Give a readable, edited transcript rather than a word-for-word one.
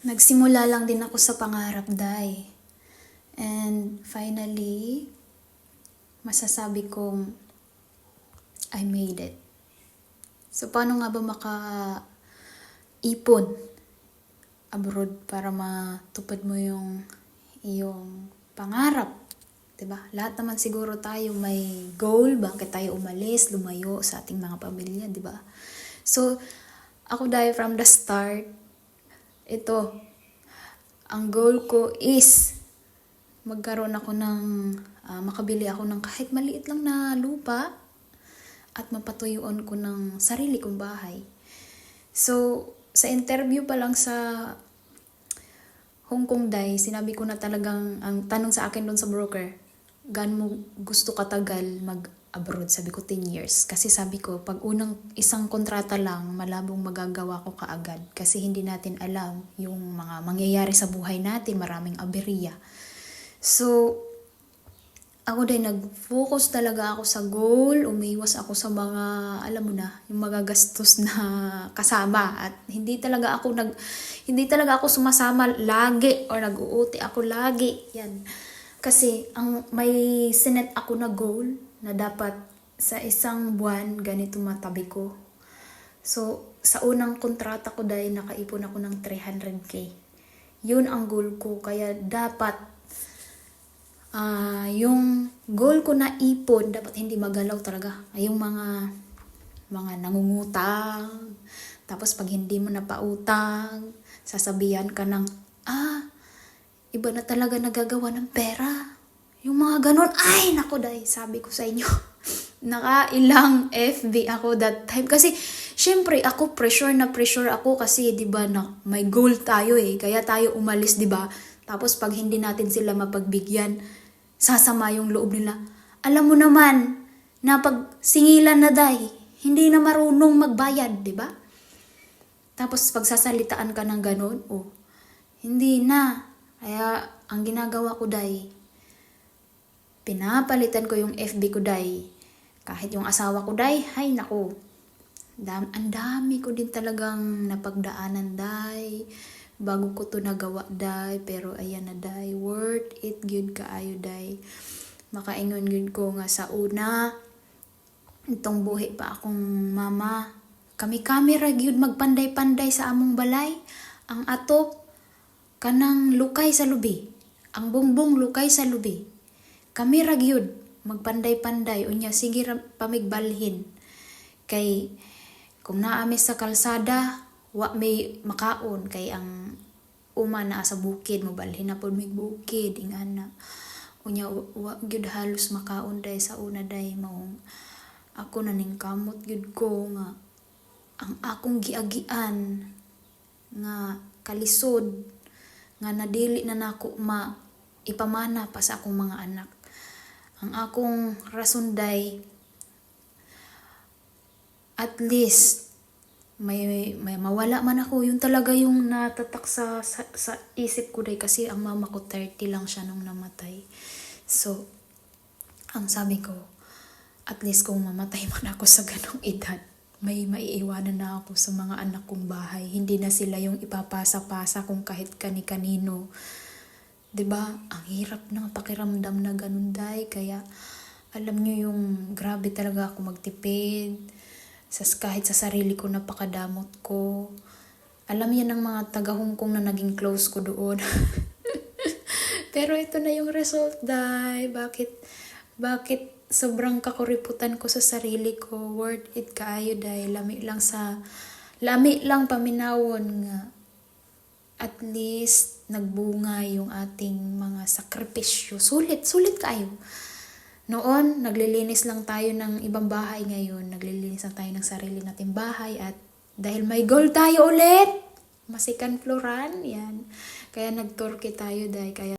Nagsimula lang din ako sa pangarap, Day. And finally, masasabi kong I made it. So, paano nga ba maka-ipon abroad para matupad mo yung iyong pangarap? Diba? Lahat naman siguro tayo may goal, bakit tayo umalis, lumayo sa ating mga pamilya, diba? So, ako dahil from the start, ito, ang goal ko is magkaroon ako ng, makabili ako ng kahit maliit lang na lupa at mapatuyuan ko ng sarili kong bahay. So, sa interview pa lang sa Hong Kong, Day, sinabi ko na talagang, ang tanong sa akin doon sa broker, gaano mo gusto katagal mag-abroad? Sabi ko 10 years. Kasi sabi ko, pag unang isang kontrata lang, malabong magagawa ko kaagad. Kasi hindi natin alam yung mga mangyayari sa buhay natin, maraming aberya. So, ako din, nag-focus talaga ako sa goal, umiwas ako sa mga, alam mo na, yung magagastos na kasama. At hindi talaga ako sumasama lagi or nag-uuti ako lagi. Yan. Kasi may sinet ako na goal na dapat sa isang buwan ganito matabi ko. So, sa unang kontrata ko dahil nakaipon ako ng 300k. Yun ang goal ko. Kaya dapat yung goal ko na ipon, dapat hindi magalaw talaga. Yung mga nangungutang, tapos pag hindi mo napautang, sasabihan ka ng, iba na talaga nagagawa ng pera. Yung mga ganon, ay, naku Day, sabi ko sa inyo, nakailang FB ako that time. Kasi, syempre, ako pressure ako kasi, di ba, na may goal tayo kaya tayo umalis, di ba? Tapos, pag hindi natin sila mapagbigyan, sasama yung loob nila. Alam mo naman, na pag singilan na Day, hindi na marunong magbayad, di ba? Tapos, pag sasalitaan ka ng ganon, hindi na. Kaya, ang ginagawa ko, Day, pinapalitan ko yung FB ko, Day. Kahit yung asawa ko, Day, hay naku. Ang dami ko din talagang napagdaanan, Day. Bago ko to nagawa, Day. Pero ayan na, Day. Worth it, good kaayo, Day. Makaingon yun ko nga sa una. Itong buhi pa akong mama. Kami ra gyud magpanday-panday sa among balay. Ang atop, kanang lukay sa lubi. Ang bongbong lukay sa lubi. Kami ra gyud magpanday-panday unya sige ra pamigbalhin. Kay kung naami sa kalsada, wa may makaon kay ang uma na sa bukid mo balhin na pod mig bukid ingana. Unya wa gyud halos makaon Day sa una, Day, maong ako na ning kamot gyud ko nga ang akong giagian nga kalisod nga nadili na nako ipamana pa sa akong mga anak. Ang akong rason, Day, at least may mawala man ako, yun talaga yung natatak sa isip ko, Day, kasi ang mama ko 30 lang siya nung namatay. So, ang sabi ko, at least kung mamatay man ako sa ganong edad, may maiiwanan na ako sa mga anak kong bahay. Hindi na sila yung ipapasa-pasa kung kahit kani-kanino. 'Di ba? Ang hirap ng pakiramdam na ganun, Day. Kaya alam niyo yung grabe talaga ako magtipid. Kahit sa sarili ko napakadamot ko. Alam yan ng mga taga Hong Kong na naging close ko doon. Pero ito na yung result, Day. Bakit sobrang kakuriputan ko sa sarili ko? Worth it kaayo, Day. Lami lang paminawon nga. At least nagbunga yung ating mga sakripisyo. Sulit kayo. Noon, naglilinis lang tayo ng ibang bahay. Ngayon, naglilinis lang tayo ng sarili nating bahay. At dahil may goal tayo ulit, masikan floran, yan. Kaya nag-turkey tayo, Day. Kaya